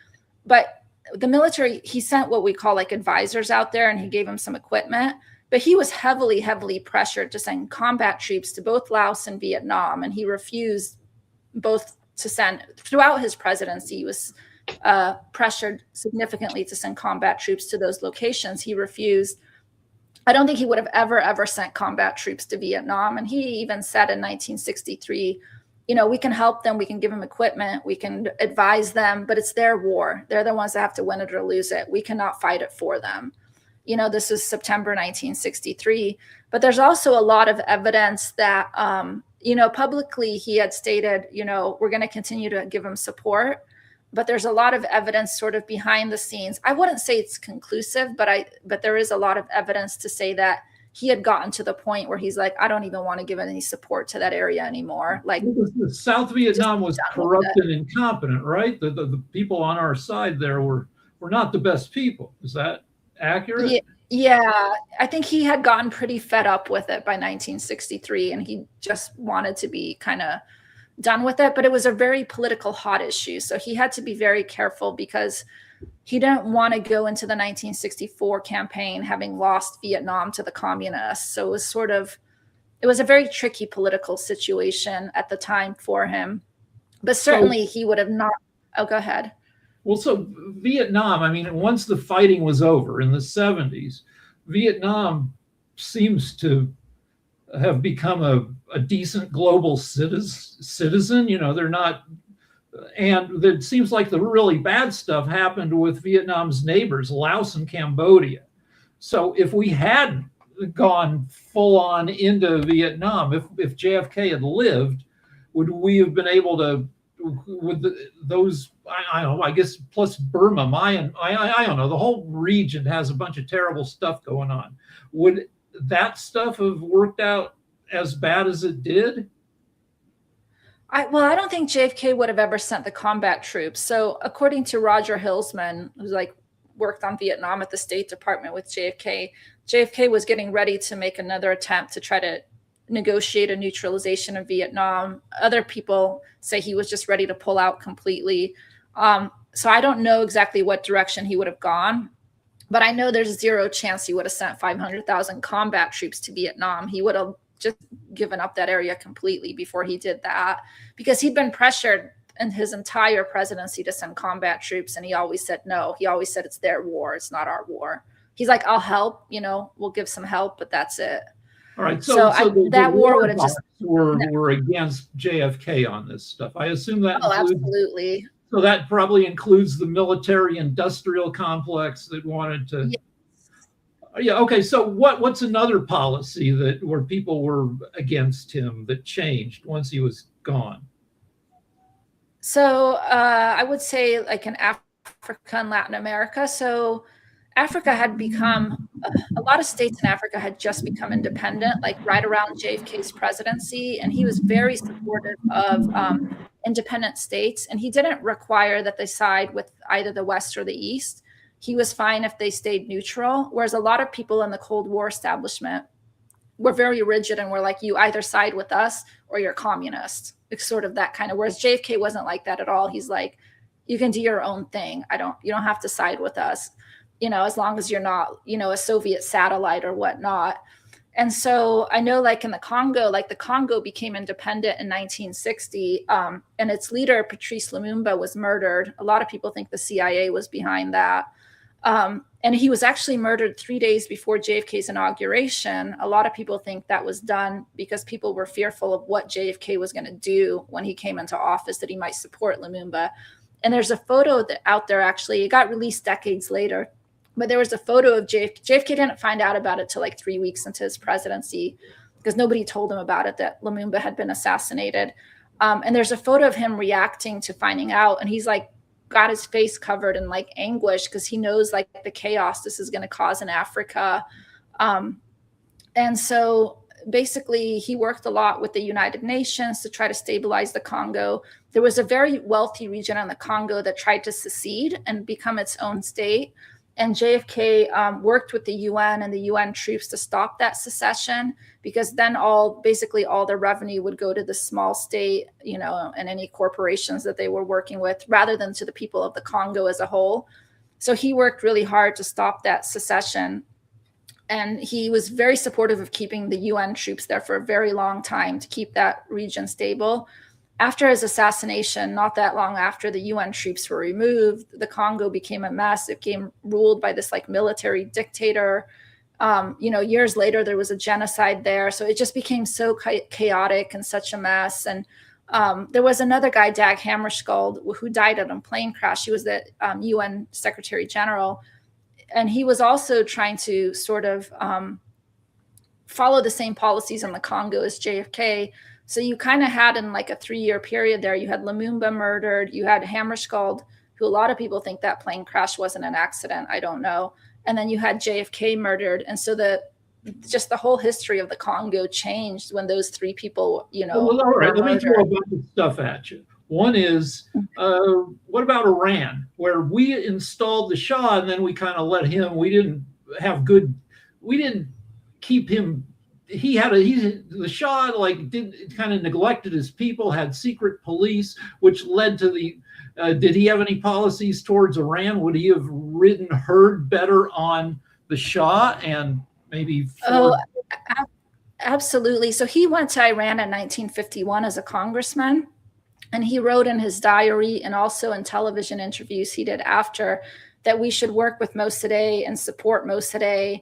but the military, he sent what we call like advisors out there, and he gave them some equipment. But he was heavily, heavily pressured to send combat troops to both Laos and Vietnam, and he refused both to send. Throughout his presidency, he was pressured significantly to send combat troops to those locations. He refused. I don't think he would have ever sent combat troops to Vietnam. And he even said in 1963, we can help them, we can give them equipment, we can advise them, but it's their war. They're the ones that have to win it or lose it. We cannot fight it for them. This is September 1963. But there's also a lot of evidence that, publicly he had stated, we're going to continue to give him support. But there's a lot of evidence sort of behind the scenes. I wouldn't say it's conclusive, but there is a lot of evidence to say that he had gotten to the point where he's like, I don't even want to give any support to that area anymore. Like, South Vietnam was corrupt and incompetent, right? The people on our side there were not the best people. Is that accurate? Yeah, I think he had gotten pretty fed up with it by 1963, and he just wanted to be kind of done with it. But it was a very political hot issue, so he had to be very careful because he didn't want to go into the 1964 campaign having lost Vietnam to the communists. So it was a very tricky political situation at the time for him. But certainly he would have not. Oh, go ahead. Well, so Vietnam, I mean, once the fighting was over in the 70s, Vietnam seems to have become a decent global citizen. They're not, and it seems like the really bad stuff happened with Vietnam's neighbors, Laos and Cambodia. So if we had gone full on into Vietnam, if JFK had lived, would we have been able to, those, I don't know, I guess plus Burma, I don't know, the whole region has a bunch of terrible stuff going on. Would that stuff have worked out as bad as it did? I don't think JFK would have ever sent the combat troops. So according to Roger Hilsman, who's like worked on Vietnam at the State Department with JFK. JFK was getting ready to make another attempt to try to negotiate a neutralization of Vietnam. Other people say he was just ready to pull out completely. So I don't know exactly what direction he would have gone, but I know there's zero chance he would have sent 500,000 combat troops to Vietnam. He would have just given up that area completely before he did that, because he'd been pressured in his entire presidency to send combat troops, and he always said no. He always said it's their war, it's not our war. He's like, I'll help, we'll give some help, but that's it. All right. So that war would have just were against JFK on this stuff. I assume that. Oh, absolutely. So that probably includes the military-industrial complex that wanted to. Yes. Yeah. Okay. So what's another policy where people were against him that changed once he was gone? So I would say like in Africa and Latin America. So Africa had become, a lot of states in Africa had just become independent, like right around JFK's presidency. And he was very supportive of independent states. And he didn't require that they side with either the West or the East. He was fine if they stayed neutral. Whereas a lot of people in the Cold War establishment were very rigid and were like, you either side with us or you're communist. It's sort of that kind of, whereas JFK wasn't like that at all. He's like, you can do your own thing. You don't have to side with us, as long as you're not, a Soviet satellite or whatnot. And so I know like in the Congo became independent in 1960, and its leader, Patrice Lumumba, was murdered. A lot of people think the CIA was behind that. And he was actually murdered 3 days before JFK's inauguration. A lot of people think that was done because people were fearful of what JFK was going to do when he came into office, that he might support Lumumba. And there's a photo out there, actually, it got released decades later, but there was a photo of JFK. JFK didn't find out about it till like 3 weeks into his presidency, because nobody told him about it, that Lumumba had been assassinated. And there's a photo of him reacting to finding out. And he's like, got his face covered in like anguish, because he knows like the chaos this is going to cause in Africa. And so basically he worked a lot with the United Nations to try to stabilize the Congo. There was a very wealthy region in the Congo that tried to secede and become its own state. And JFK worked with the UN and the UN troops to stop that secession, because then basically all the revenue would go to the small state, and any corporations that they were working with, rather than to the people of the Congo as a whole. So he worked really hard to stop that secession. And he was very supportive of keeping the UN troops there for a very long time to keep that region stable. After his assassination, not that long after the UN troops were removed, the Congo became a mess. It became ruled by this like military dictator. Years later, there was a genocide there. So it just became so chaotic and such a mess. And there was another guy, Dag Hammarskjöld, who died in a plane crash. He was the UN Secretary General. And he was also trying to sort of follow the same policies in the Congo as JFK. So you kind of had, in like a 3-year period there, you had Lumumba murdered, you had Hammarskjöld, who a lot of people think that plane crash wasn't an accident. I don't know. And then you had JFK murdered. And so just the whole history of the Congo changed when those three people, Well, all right, let me throw a bunch of stuff at you. One is, what about Iran, where we installed the Shah and then we kind of let him, we didn't keep him. The Shah kind of neglected his people, had secret police, which led to did he have any policies towards Iran? Would he have heard better on the Shah and maybe? Absolutely. So he went to Iran in 1951 as a congressman, and he wrote in his diary and also in television interviews he did after that we should work with Mossadegh and support Mossadegh,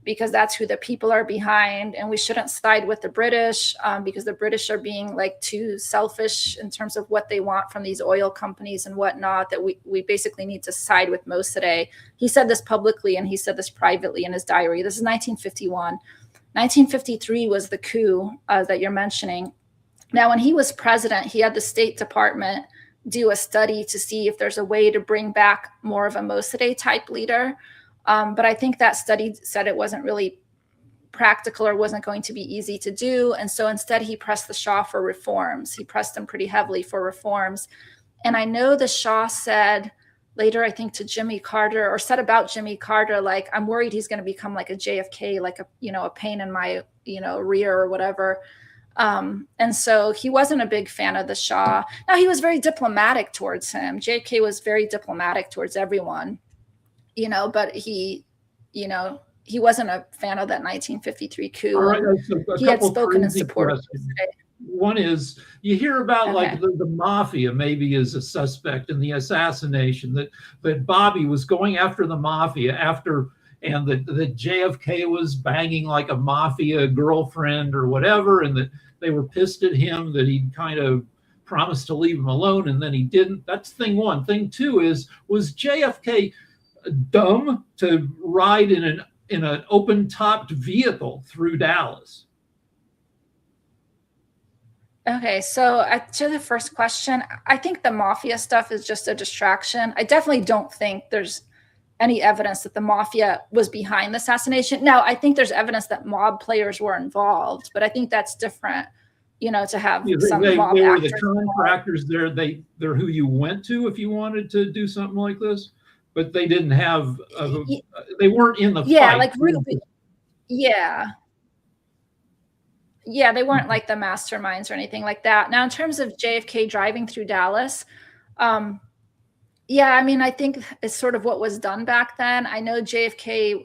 because that's who the people are behind, and we shouldn't side with the British because the British are being like too selfish in terms of what they want from these oil companies and whatnot, that we basically need to side with Mossadegh. He said this publicly and he said this privately in his diary. This is 1951. 1953 was the coup that you're mentioning. Now, when he was president, he had the State Department do a study to see if there's a way to bring back more of a Mossadegh type leader. But I think that study said it wasn't really practical or wasn't going to be easy to do. And so instead, he pressed the Shah for reforms. He pressed him pretty heavily for reforms. And I know the Shah said, later, I think, to Jimmy Carter, or said about Jimmy Carter, like, I'm worried he's going to become like a JFK, like a pain in my, rear or whatever. And so he wasn't a big fan of the Shah. Now, he was very diplomatic towards him. JFK was very diplomatic towards everyone, but he wasn't a fan of that 1953 coup. All right, so he had spoken in support of it. One is, you hear about like the mafia maybe is a suspect in the assassination, that Bobby was going after the mafia and that JFK was banging like a mafia girlfriend or whatever, and that they were pissed at him that he kind of promised to leave him alone and then he didn't. That's thing one. Thing two was JFK dumb to ride in an open-topped vehicle through Dallas? Okay, so to the first question, I think the mafia stuff is just a distraction. I definitely don't think there's any evidence that the mafia was behind the assassination. Now, I think there's evidence that mob players were involved, but I think that's different, to have some mob they were actors the contractors there. They're who you went to if you wanted to do something like this, but they didn't have, they weren't in the fight. Like Ruby. Yeah, they weren't like the masterminds or anything like that. Now, in terms of JFK driving through Dallas, I think it's sort of what was done back then. I know JFK,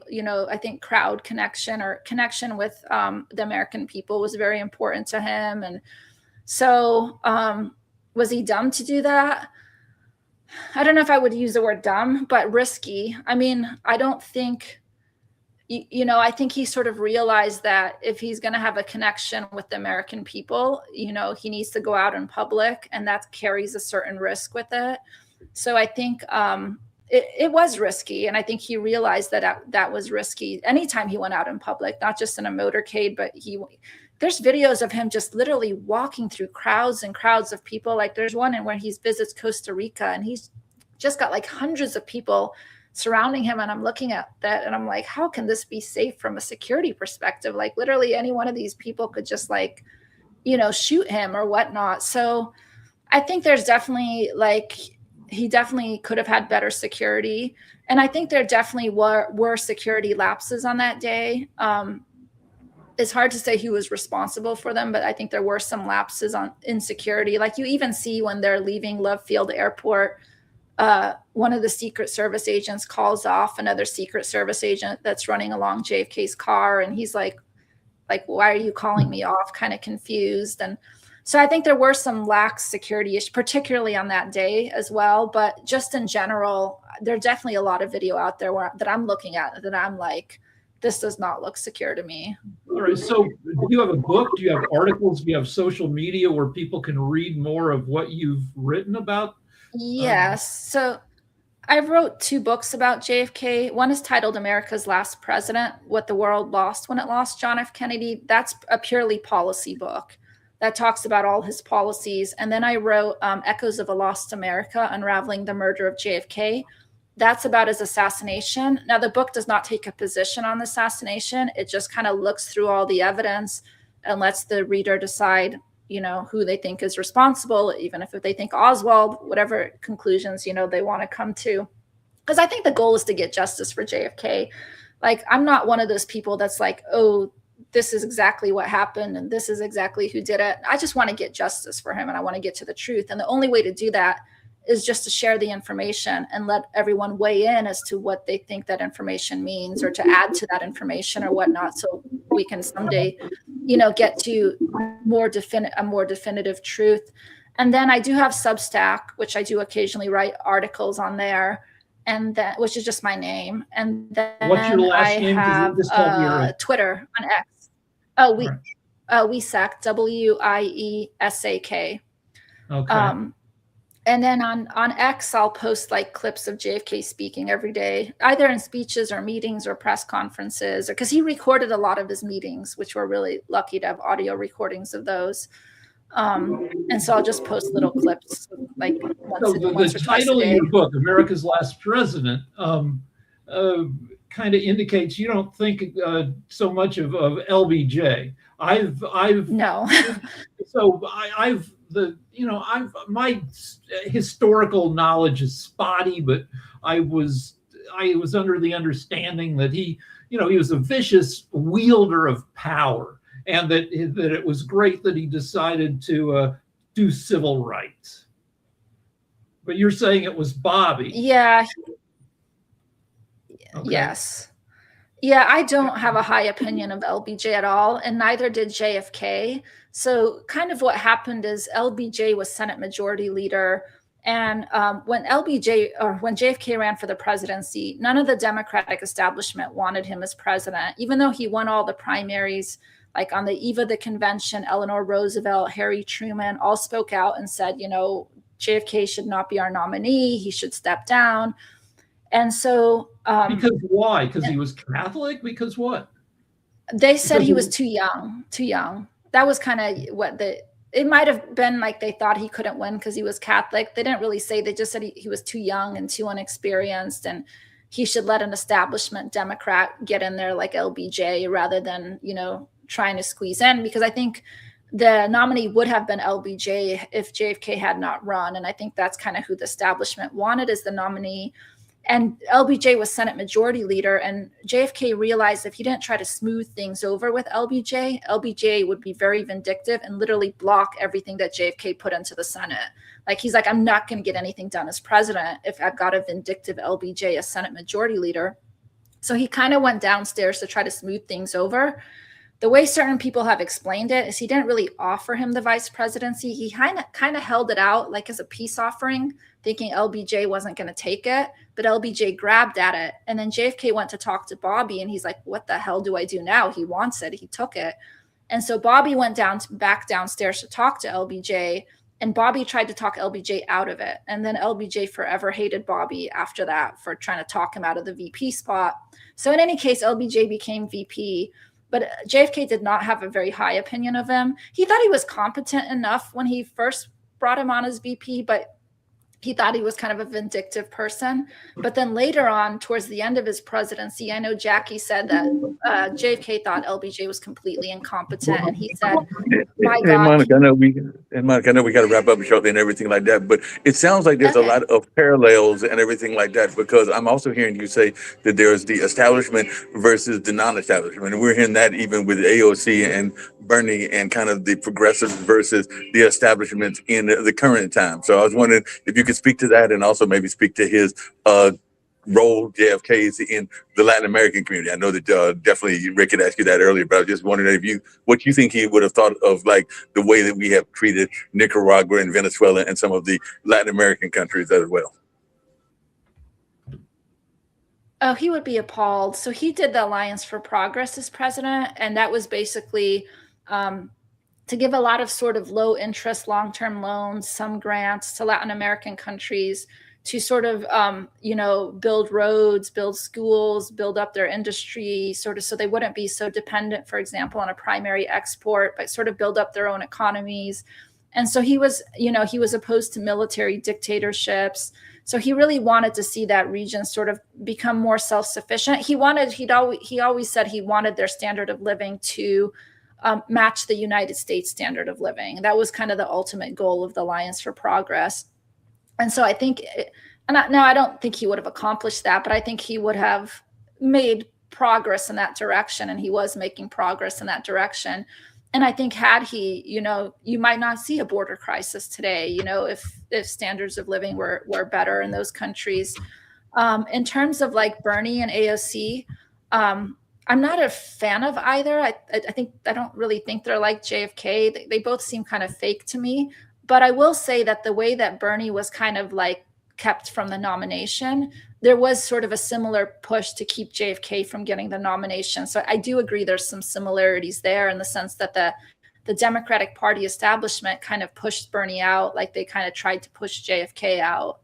I think crowd connection or connection with the American people was very important to him. And so was he dumb to do that? I don't know if I would use the word dumb, but risky. I mean, I don't think... I think he sort of realized that if he's going to have a connection with the American people, he needs to go out in public, and that carries a certain risk with it. So I think it was risky. And I think he realized that was risky anytime he went out in public, not just in a motorcade, but there's videos of him just literally walking through crowds and crowds of people. Like there's one where he visits Costa Rica and he's just got like hundreds of people surrounding him, and I'm looking at that and I'm like, how can this be safe from a security perspective? Like literally any one of these people could just shoot him or whatnot. So I think there's definitely he definitely could have had better security, and I think there definitely were security lapses on that day. It's hard to say who was responsible for them, but I think there were some lapses in security. Like you even see when they're leaving Love Field Airport, one of the Secret Service agents calls off another Secret Service agent that's running along JFK's car. And he's like, why are you calling me off? Kind of confused. And so I think there were some lax security issues, particularly on that day as well. But just in general, there's definitely a lot of video out there that I'm looking at that I'm like, this does not look secure to me. All right. So do you have a book? Do you have articles? Do you have social media where people can read more of what you've written about? Yes. So I wrote 2 books about JFK. One is titled America's Last President, What the World Lost When It Lost John F. Kennedy. That's a purely policy book that talks about all his policies. And then I wrote Echoes of a Lost America, Unraveling the Murder of JFK. That's about his assassination. Now, the book does not take a position on the assassination. It just kind of looks through all the evidence and lets the reader decide who they think is responsible, even if they think Oswald, whatever conclusions, they want to come to. Because I think the goal is to get justice for JFK. Like, I'm not one of those people that's like, oh, this is exactly what happened and this is exactly who did it. I just want to get justice for him and I want to get to the truth. And the only way to do that is just to share the information and let everyone weigh in as to what they think that information means, or to add to that information or whatnot, so we can someday, get to a more definitive truth. And then I do have Substack, which I do occasionally write articles on there, and that, which is just my name. And then what's your last name? have Twitter on X. Wiesak, Wiesak. Okay. And then on X, I'll post like clips of JFK speaking every day, either in speeches or meetings or press conferences, because he recorded a lot of his meetings, which we're really lucky to have audio recordings of those. And so I'll just post little clips, like once or twice a day. The title of your book, America's Last President, kind of indicates you don't think so much of LBJ. I've No. so my historical knowledge is spotty, but I was under the understanding that he was a vicious wielder of power, and that it was great that he decided to do civil rights. But you're saying it was Bobby. Yeah. Okay. Yes. Yeah, I don't have a high opinion of LBJ at all, and neither did JFK. So kind of what happened is LBJ was Senate Majority Leader. And when JFK ran for the presidency, none of the Democratic establishment wanted him as president, even though he won all the primaries. Like on the eve of the convention, Eleanor Roosevelt, Harry Truman all spoke out and said, JFK should not be our nominee. He should step down. And so because why? Because he was Catholic? Because what? They said he was too young. That was kind of what it might have been, like they thought he couldn't win because he was Catholic. They didn't really say, they just said he was too young and too unexperienced, and he should let an establishment Democrat get in there like LBJ rather than, trying to squeeze in, because I think the nominee would have been LBJ if JFK had not run. And I think that's kind of who the establishment wanted as the nominee. And LBJ was Senate Majority Leader, and JFK realized if he didn't try to smooth things over with LBJ would be very vindictive and literally block everything that JFK put into the Senate. Like, he's like, I'm not going to get anything done as president if I've got a vindictive LBJ as Senate Majority Leader. So he kind of went downstairs to try to smooth things over. The way certain people have explained it is he didn't really offer him the vice presidency. He kind of held it out like as a peace offering, thinking LBJ wasn't going to take it, but LBJ grabbed at it. And then JFK went to talk to Bobby, and he's like, what the hell do I do now? He wants it. He took it. And so Bobby went back downstairs to talk to LBJ, and Bobby tried to talk LBJ out of it. And then LBJ forever hated Bobby after that for trying to talk him out of the VP spot. So in any case, LBJ became VP. But JFK did not have a very high opinion of him. He thought he was competent enough when he first brought him on as VP, but he thought he was kind of a vindictive person. But then later on, towards the end of his presidency, I know Jackie said that JFK thought LBJ was completely incompetent. And he said, my God. Monica, I know we got to wrap up shortly and everything like that, but it sounds like there's a lot of parallels and everything like that, because I'm also hearing you say that there's the establishment versus the non-establishment. And we're hearing that even with AOC and Bernie, and kind of the progressives versus the establishment in the current time. So I was wondering if you could speak to that, and also maybe speak to his role, JFK's, in the Latin American community. I know that definitely Rick had asked you that earlier, but I was just wondering what you think he would have thought of, like, the way that we have treated Nicaragua and Venezuela and some of the Latin American countries as well. Oh, he would be appalled. So he did the Alliance for Progress as president, and that was basically to give a lot of sort of low interest, long-term loans, some grants to Latin American countries to sort of, build roads, build schools, build up their industry, sort of, so they wouldn't be so dependent, for example, on a primary export, but sort of build up their own economies. And so he was opposed to military dictatorships. So he really wanted to see that region sort of become more self-sufficient. He always said he wanted their standard of living to match the United States standard of living. That was kind of the ultimate goal of the Alliance for Progress. And so I think, I don't think he would have accomplished that, but I think he would have made progress in that direction, and he was making progress in that direction. And I think had he, you might not see a border crisis today, if standards of living were better in those countries. In terms of like Bernie and AOC, I'm not a fan of either. I don't really think they're like JFK. They both seem kind of fake to me. But I will say that the way that Bernie was kind of like kept from the nomination, there was sort of a similar push to keep JFK from getting the nomination. So I do agree there's some similarities there, in the sense that the Democratic Party establishment kind of pushed Bernie out, like they kind of tried to push JFK out.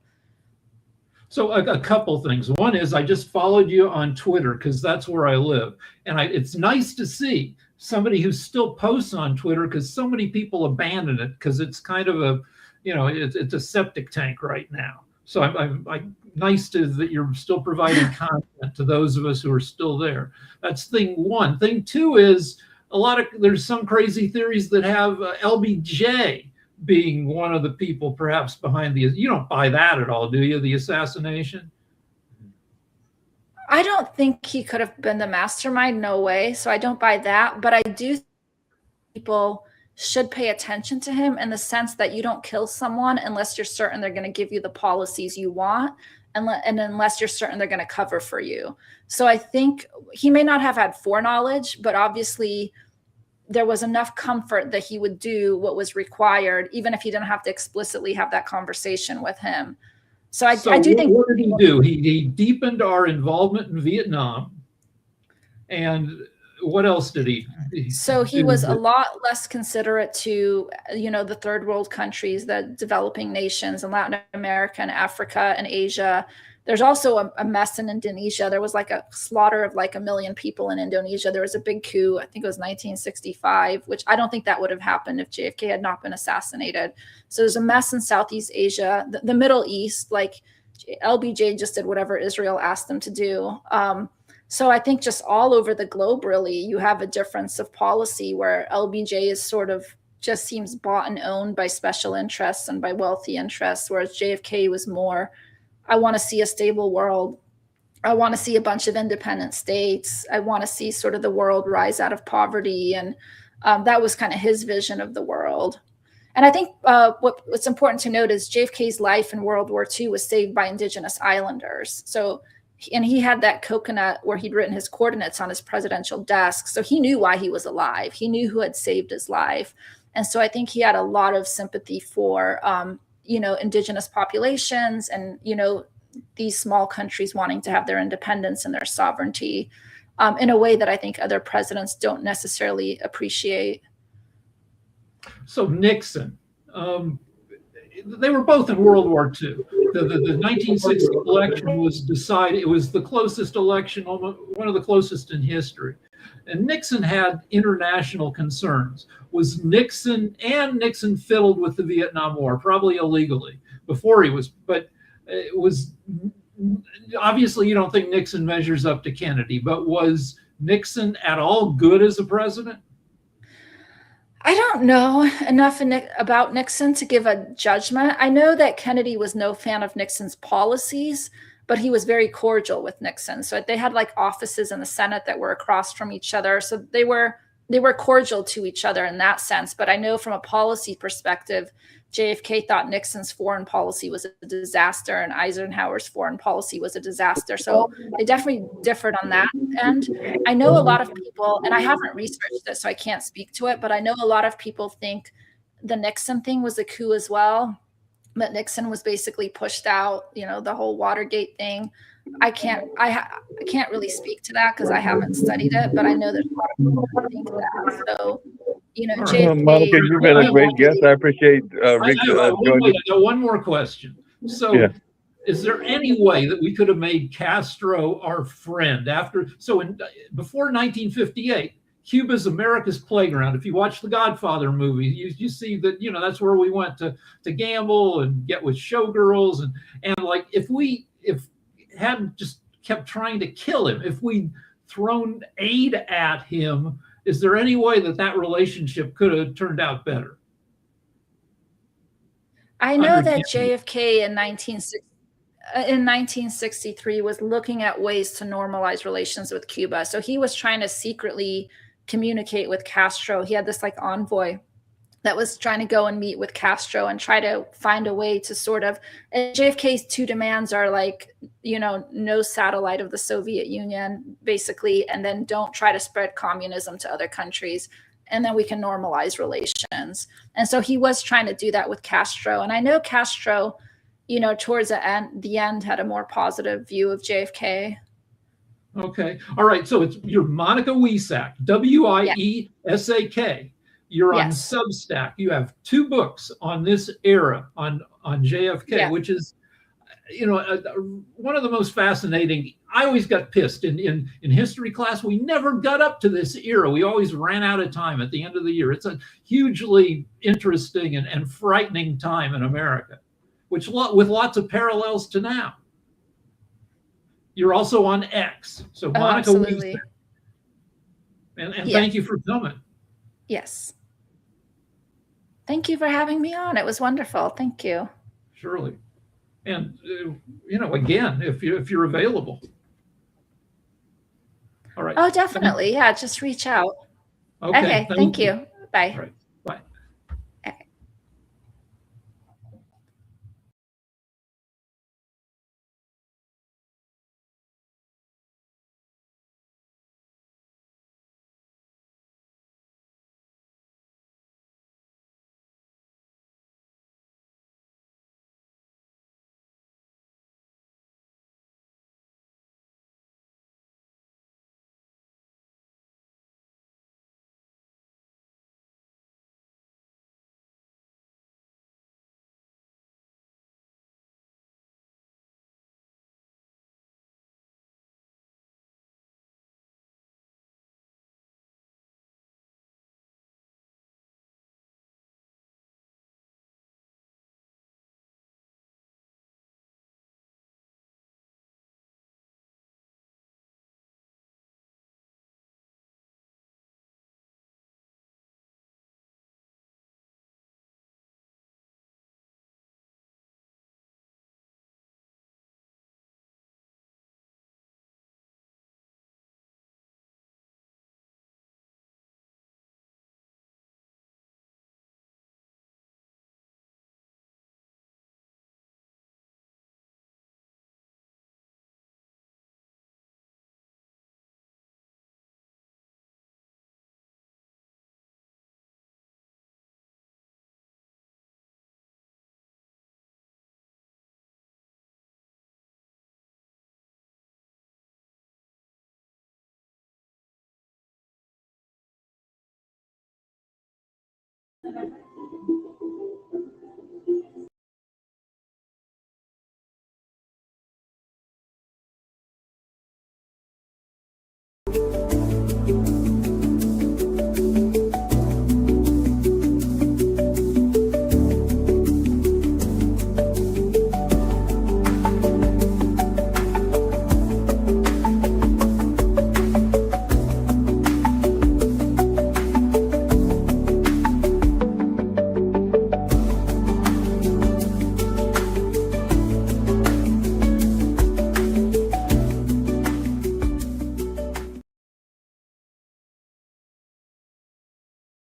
So a couple things. One is, I just followed you on Twitter because that's where I live. And it's nice to see somebody who still posts on Twitter, because so many people abandon it because it's kind of it's a septic tank right now. So I'm nice that you're still providing content to those of us who are still there. That's thing one. Thing two is, there's some crazy theories that have LBJ being one of the people perhaps behind you don't buy that at all, do you? The assassination? I don't think he could have been the mastermind. No way. So I don't buy that. But I do think people should pay attention to him in the sense that you don't kill someone unless you're certain they're going to give you the policies you want, and unless you're certain they're going to cover for you. So I think he may not have had foreknowledge, but obviously there was enough comfort that he would do what was required, even if he didn't have to explicitly have that conversation with him. So I do think. What did he do? He deepened our involvement in Vietnam. And what else did he do? So he was a lot less considerate to, the third world countries, the developing nations in Latin America and Africa and Asia. There's also a mess in Indonesia. There was like a slaughter of like 1 million people in Indonesia. There was a big coup, I think it was 1965, which I don't think that would have happened if JFK had not been assassinated. So there's a mess in Southeast Asia, the Middle East, like LBJ just did whatever Israel asked them to do. So I think just all over the globe, really, you have a difference of policy where LBJ is sort of just seems bought and owned by special interests and by wealthy interests, whereas JFK was more, I want to see a stable world. I want to see a bunch of independent states. I want to see sort of the world rise out of poverty. And that was kind of his vision of the world. And I think what's important to note is JFK's life in World War II was saved by indigenous islanders. So, and he had that coconut where he'd written his coordinates on his presidential desk. So he knew why he was alive. He knew who had saved his life. And so I think he had a lot of sympathy for, indigenous populations and, these small countries wanting to have their independence and their sovereignty in a way that I think other presidents don't necessarily appreciate. So Nixon, they were both in World War II. The 1960 election was decided. It was the closest election, one of the closest in history. And Nixon had international concerns. Was Nixon fiddled with the Vietnam War, probably illegally before he was, but it was obviously you don't think Nixon measures up to Kennedy, but was Nixon at all good as a president? I don't know enough about Nixon to give a judgment. I know that Kennedy was no fan of Nixon's policies, but he was very cordial with Nixon. So they had like offices in the Senate that were across from each other. So they were cordial to each other in that sense. But I know from a policy perspective, JFK thought Nixon's foreign policy was a disaster and Eisenhower's foreign policy was a disaster. So they definitely differed on that end. I know a lot of people, and I haven't researched this, so I can't speak to it, but I know a lot of people think the Nixon thing was a coup as well. But Nixon was basically pushed out, the whole Watergate thing. I can't really speak to that because I haven't studied it, but I know there's a lot of people who think that. So, JFK. Monica, you've been a great guest. I appreciate Rick joining. I got one more question. So, yeah. Is there any way that we could have made Castro our friend before 1958? Cuba's America's playground. If you watch the Godfather movie, you see that, that's where we went to gamble and get with showgirls. And like, if hadn't just kept trying to kill him, if we'd thrown aid at him, is there any way that relationship could have turned out better? I know that JFK in 1963 was looking at ways to normalize relations with Cuba. So he was trying to secretly communicate with Castro. He had this like envoy that was trying to go and meet with Castro and try to find a way to sort of, and JFK's two demands are like, no satellite of the Soviet Union, basically, and then don't try to spread communism to other countries. And then we can normalize relations. And so he was trying to do that with Castro. And I know Castro, towards the end had a more positive view of JFK. Okay. All right. So you're Monica Wiesak, Wiesak. You're on Substack. You have 2 books on this era, on JFK, which is, one of the most fascinating. I always got pissed in history class. We never got up to this era. We always ran out of time at the end of the year. It's a hugely interesting and frightening time in America, with lots of parallels to now. You're also on X. So Monica Wiesak. And Yeah. thank you for coming. Yes. Thank you for having me on. It was wonderful. Thank you. Surely. And again, if you're available. All right. Oh, definitely. Yeah, just reach out. Okay. Okay, thank you. Bye. All right. Bye.